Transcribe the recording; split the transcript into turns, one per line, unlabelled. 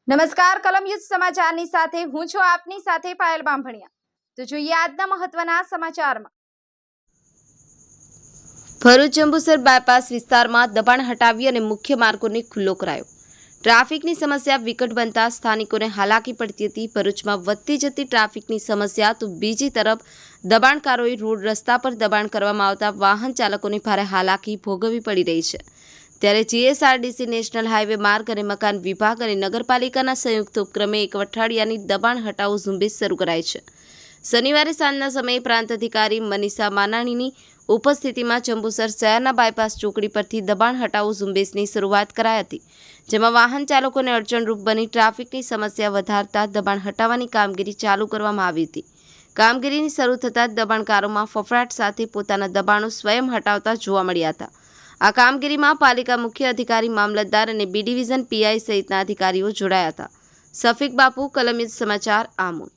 નમસ્કાર, કલમયુદ્ધ સમાચારની સાથે હું છું આપની સાથે પાયલ બામભણિયા। તો જોઈએ આજના મહત્વના સમાચારમાં।
ભરૂચ જંબુસર બાયપાસ વિસ્તારમાં દબાણ હટાવી અને મુખ્ય માર્ગોને ખુલ્લો કરાયો। ટ્રાફિકની સમસ્યા વિકટ બનતા સ્થાનિકોને હાલાકી પડતી હતી। ભરૂચમાં વધતી જતી ટ્રાફિકની સમસ્યા તો બીજી તરફ દબાણકારોએ રોડ રસ્તા પર દબાણ કરવામાં આવતા વાહન ચાલકોને ભારે હાલાકી ભોગવવી પડી રહી છે। ત્યારે જીએસઆરટીસી નેશનલ હાઈવે માર્ગ અને મકાન વિભાગ અને નગરપાલિકાના સંયુક્ત ઉપક્રમે એક અઠવાડિયાની દબાણ હટાવો ઝુંબેશ શરૂ કરાઈ છે। શનિવારે સાંજના સમયે પ્રાંત અધિકારી મનીષા માનાણીની ઉપસ્થિતિમાં જંબુસર શહેરના બાયપાસ ચોકડી પરથી દબાણ હટાવો ઝુંબેશની શરૂઆત કરાઈ હતી, જેમાં વાહન ચાલકોને અડચણરૂપ બની ટ્રાફિકની સમસ્યા વધારતા દબાણ હટાવવાની કામગીરી ચાલુ કરવામાં આવી હતી। કામગીરીની શરૂ થતાં જ દબાણકારોમાં ફફડાટ સાથે પોતાના દબાણો સ્વયં હટાવતા જોવા મળ્યા હતા। આ કામગીરીમાં પાલિકા મુખ્ય અધિકારી, મામલતદાર અને બી ડિવિઝન પીઆઈ સહિતના અધિકારીઓ જોડાયા હતા। સફીક બાપુ, કલમયુદ્ધ સમાચાર, આમોદ।